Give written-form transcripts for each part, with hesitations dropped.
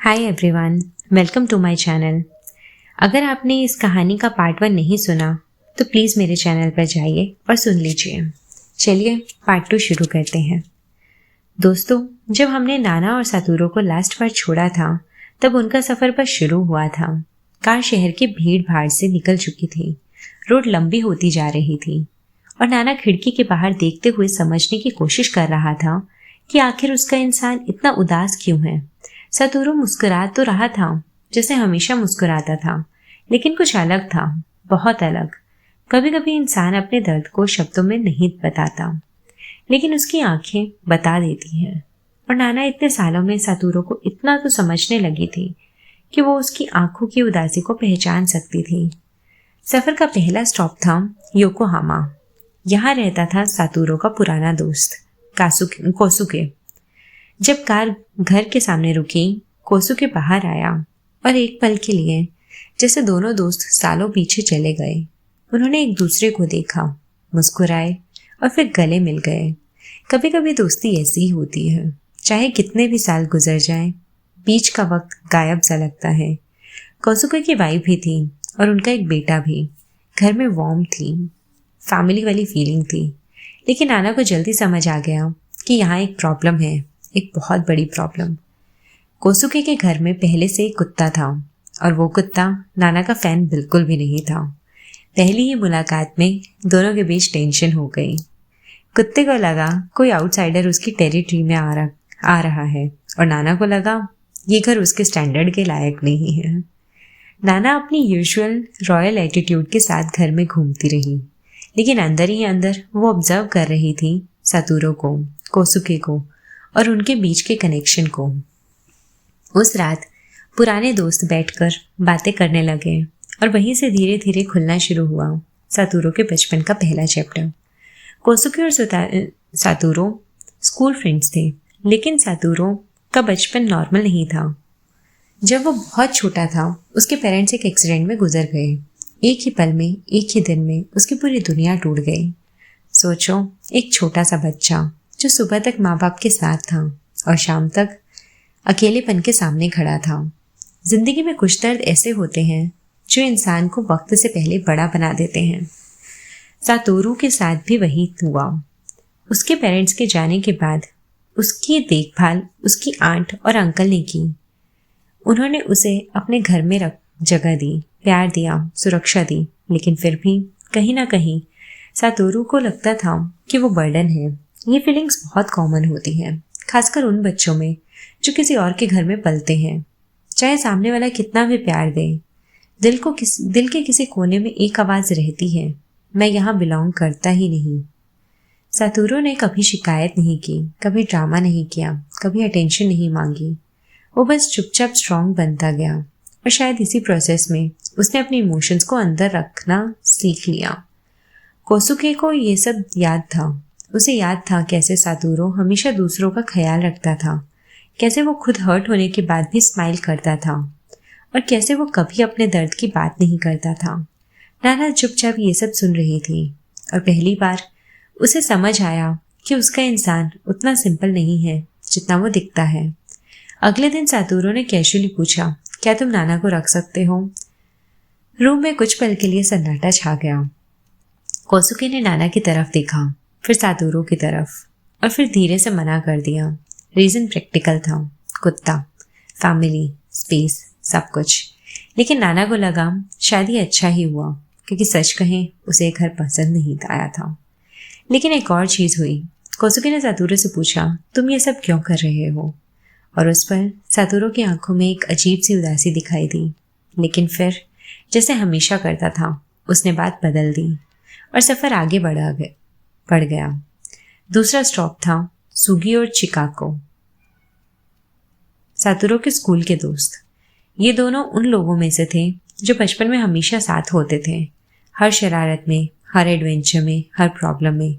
Hi everyone, welcome to my channel. अगर आपने इस कहानी का पार्ट 1 नहीं सुना तो प्लीज़ मेरे चैनल पर जाइए और सुन लीजिए। चलिए पार्ट 2 शुरू करते हैं। दोस्तों, जब हमने नाना और सातूरो को लास्ट बार छोड़ा था तब उनका सफ़र बस शुरू हुआ था। कार शहर की भीड़ भाड़ से निकल चुकी थी, रोड लंबी होती जा रही थी और नाना खिड़की के बाहर देखते हुए समझने की कोशिश कर रहा था कि आखिर उसका इंसान इतना उदास क्यों है। सातूरो मुस्कुरा तो रहा था जैसे हमेशा मुस्कुराता था, लेकिन कुछ अलग था, बहुत अलग। कभी कभी इंसान अपने दर्द को शब्दों में नहीं बताता, लेकिन उसकी आंखें बता देती हैं। और नाना इतने सालों में सातूरो को इतना तो समझने लगी थी कि वो उसकी आंखों की उदासी को पहचान सकती थी। सफर का पहला स्टॉप था योकोहामा। यहाँ रहता था सातूरो का पुराना दोस्त कोसुके। जब कार घर के सामने रुकी, कोसुके बाहर आया और एक पल के लिए जैसे दोनों दोस्त सालों पीछे चले गए। उन्होंने एक दूसरे को देखा, मुस्कुराए और फिर गले मिल गए। कभी कभी दोस्ती ऐसी ही होती है, चाहे कितने भी साल गुजर जाएं, बीच का वक्त गायब सा लगता है। कोसुके की वाइफ भी थी और उनका एक बेटा भी। घर में वार्म थी, फैमिली वाली फीलिंग थी। लेकिन नाना को जल्दी समझ आ गया कि यहाँ एक प्रॉब्लम है, एक बहुत बड़ी प्रॉब्लम। कोसुके के घर में पहले से एक कुत्ता था और वो कुत्ता नाना का फैन बिल्कुल भी नहीं था। पहली ही मुलाकात में दोनों के बीच टेंशन हो गई। कुत्ते को लगा कोई आउटसाइडर उसकी टेरिटरी में आ रहा है और नाना को लगा ये घर उसके स्टैंडर्ड के लायक नहीं है। नाना अपनी यूजुअल रॉयल एटीट्यूड के साथ घर में घूमती रही, लेकिन अंदर ही अंदर वो ऑब्जर्व कर रही थी सातूरो को, कोसुके को और उनके बीच के कनेक्शन को। उस रात पुराने दोस्त बैठकर बातें करने लगे और वहीं से धीरे धीरे खुलना शुरू हुआ सातूरो के बचपन का पहला चैप्टर। कोसुके और सातूरो स्कूल फ्रेंड्स थे, लेकिन सातूरो का बचपन नॉर्मल नहीं था। जब वो बहुत छोटा था, उसके पेरेंट्स एक एक्सीडेंट में गुजर गए। एक ही पल में, एक ही दिन में उसकी पूरी दुनिया टूट गई। सोचो, एक छोटा सा बच्चा जो सुबह तक माँ बाप के साथ था और शाम तक अकेलेपन के सामने खड़ा था। जिंदगी में कुछ दर्द ऐसे होते हैं जो इंसान को वक्त से पहले बड़ा बना देते हैं। सातोरू के साथ भी वही हुआ। उसके पेरेंट्स के जाने के बाद उसकी देखभाल उसकी आंट और अंकल ने की। उन्होंने उसे अपने घर में जगह दी, प्यार दिया, सुरक्षा दी, लेकिन फिर भी कहीं ना कहीं सातोरू को लगता था कि वो बर्डन है। ये फीलिंग्स बहुत कॉमन होती हैं, खासकर उन बच्चों में जो किसी और के घर में पलते हैं। चाहे सामने वाला कितना भी प्यार दे, दिल के किसी कोने में एक आवाज़ रहती है, मैं यहाँ बिलोंग करता ही नहीं। सातूरो ने कभी शिकायत नहीं की, कभी ड्रामा नहीं किया, कभी अटेंशन नहीं मांगी। वो बस चुपचाप स्ट्रांग बनता गया और शायद इसी प्रोसेस में उसने अपने इमोशंस को अंदर रखना सीख लिया। कोसुके को ये सब याद था। उसे याद था कैसे सातूरो हमेशा दूसरों का ख्याल रखता था, कैसे वो खुद हर्ट होने के बाद भी स्माइल करता था और कैसे वो कभी अपने दर्द की बात नहीं करता था। नाना चुपचाप ये सब सुन रही थी और पहली बार उसे समझ आया कि उसका इंसान उतना सिंपल नहीं है जितना वो दिखता है। अगले दिन सातूरो ने कैजुअली पूछा, क्या तुम नाना को रख सकते हो? रूम में कुछ पल के लिए सन्नाटा छा गया। कोसुके ने नाना की तरफ देखा, फिर सातूरो की तरफ और फिर धीरे से मना कर दिया। रीज़न प्रैक्टिकल था, कुत्ता, फैमिली, स्पेस, सब कुछ। लेकिन नाना को लगा शायद ये अच्छा ही हुआ, क्योंकि सच कहें उसे घर पसंद नहीं आया था। लेकिन एक और चीज़ हुई। कोसुके ने सातूरो से पूछा, तुम ये सब क्यों कर रहे हो? और उस पर सातूरो की आंखों में एक अजीब सी उदासी दिखाई दी। लेकिन फिर जैसे हमेशा करता था, उसने बात बदल दी और सफ़र आगे बढ़ गया। दूसरा स्टॉप था सुगी और चिकाको, सातूरो के स्कूल के दोस्त। ये दोनों उन लोगों में से थे जो बचपन में हमेशा साथ होते थे, हर शरारत में, हर एडवेंचर में, हर प्रॉब्लम में।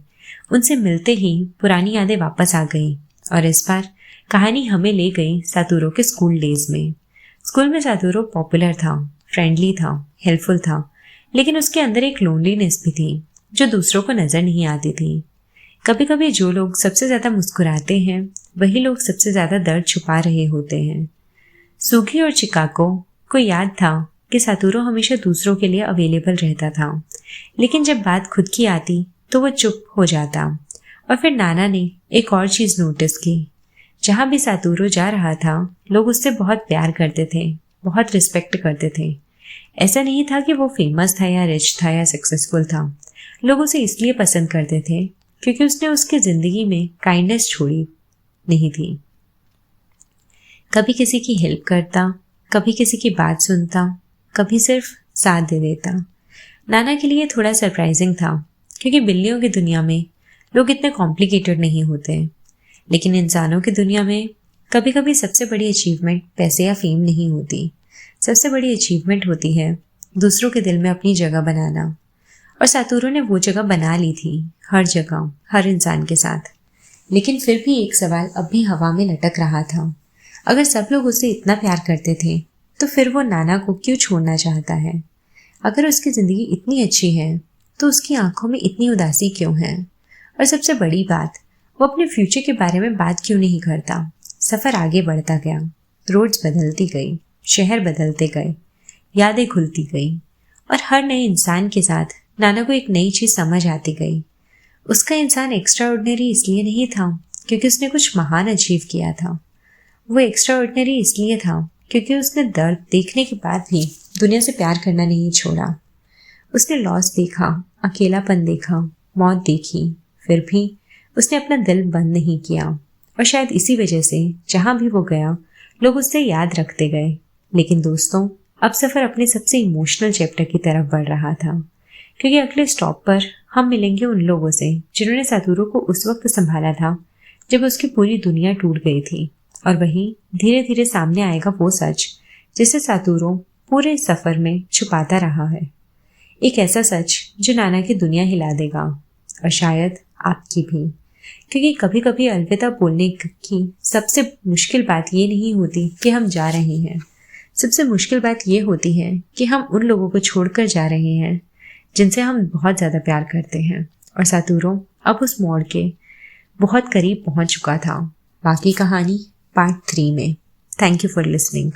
उनसे मिलते ही पुरानी यादें वापस आ गई और इस बार कहानी हमें ले गई सातूरो के स्कूल डेज में। स्कूल में सातूरो पॉपुलर था, फ्रेंडली था, हेल्पफुल था, लेकिन उसके अंदर एक लोनलीनेस भी थी जो दूसरों को नजर नहीं आती थी। कभी कभी जो लोग सबसे ज़्यादा मुस्कुराते हैं वही लोग सबसे ज़्यादा दर्द छुपा रहे होते हैं। सूगी और चिकाको को याद था कि सातोरू हमेशा दूसरों के लिए अवेलेबल रहता था, लेकिन जब बात खुद की आती तो वो चुप हो जाता। और फिर नाना ने एक और चीज नोटिस की। जहां भी सातोरू जा रहा था, लोग उससे बहुत प्यार करते थे, बहुत रिस्पेक्ट करते थे। ऐसा नहीं था कि वो फेमस था या रिच था या सक्सेसफुल था। लोग उसे इसलिए पसंद करते थे क्योंकि उसने उसकी जिंदगी में काइंडनेस छोड़ी नहीं थी। कभी किसी की हेल्प करता, कभी किसी की बात सुनता, कभी सिर्फ साथ दे देता। नाना के लिए थोड़ा सरप्राइजिंग था क्योंकि बिल्लियों की दुनिया में लोग इतने कॉम्प्लिकेटेड नहीं होते, लेकिन इंसानों की दुनिया में कभी कभी सबसे बड़ी अचीवमेंट पैसे या फेम नहीं होती। सबसे बड़ी अचीवमेंट होती है दूसरों के दिल में अपनी जगह बनाना। और सातोरू ने वो जगह बना ली थी, हर जगह, हर इंसान के साथ। लेकिन फिर भी एक सवाल अब भी हवा में लटक रहा था। अगर सब लोग उसे इतना प्यार करते थे तो फिर वो नाना को क्यों छोड़ना चाहता है? अगर उसकी जिंदगी इतनी अच्छी है तो उसकी आंखों में इतनी उदासी क्यों है? और सबसे बड़ी बात, वो अपने फ्यूचर के बारे में बात क्यों नहीं करता? सफर आगे बढ़ता गया, रोड्स बदलती गई, शहर बदलते गए, यादें खुलती गई, और हर नए इंसान के साथ नाना को एक नई चीज समझ आती गई। उसका इंसान एक्स्ट्रा ऑर्डिनरी इसलिए नहीं था क्योंकि उसने कुछ महान अचीव किया था। वो एक्स्ट्रा ऑर्डिनरी इसलिए था क्योंकि उसने दर्द देखने के बाद भी दुनिया से प्यार करना नहीं छोड़ा। उसने लॉस देखा, अकेलापन देखा, मौत देखी, फिर भी उसने अपना दिल बंद नहीं किया। और शायद इसी वजह से जहां भी वो गया, लोग उससे याद रखते गए। लेकिन दोस्तों, अब सफ़र अपने सबसे इमोशनल चैप्टर की तरफ बढ़ रहा था, क्योंकि अगले स्टॉप पर हम मिलेंगे उन लोगों से जिन्होंने सातोरू को उस वक्त संभाला था जब उसकी पूरी दुनिया टूट गई थी। और वहीं धीरे धीरे सामने आएगा वो सच जिसे सातोरू पूरे सफ़र में छुपाता रहा है। एक ऐसा सच जो नाना की दुनिया हिला देगा, और शायद आपकी भी। क्योंकि कभी कभी अलविदा बोलने की सबसे मुश्किल बात ये नहीं होती कि हम जा रहे हैं। सबसे मुश्किल बात ये होती है कि हम उन लोगों को छोड़कर जा रहे हैं जिनसे हम बहुत ज़्यादा प्यार करते हैं। और सातोरू अब उस मोड़ के बहुत करीब पहुंच चुका था। बाकी कहानी पार्ट 3 में। Thank you for listening.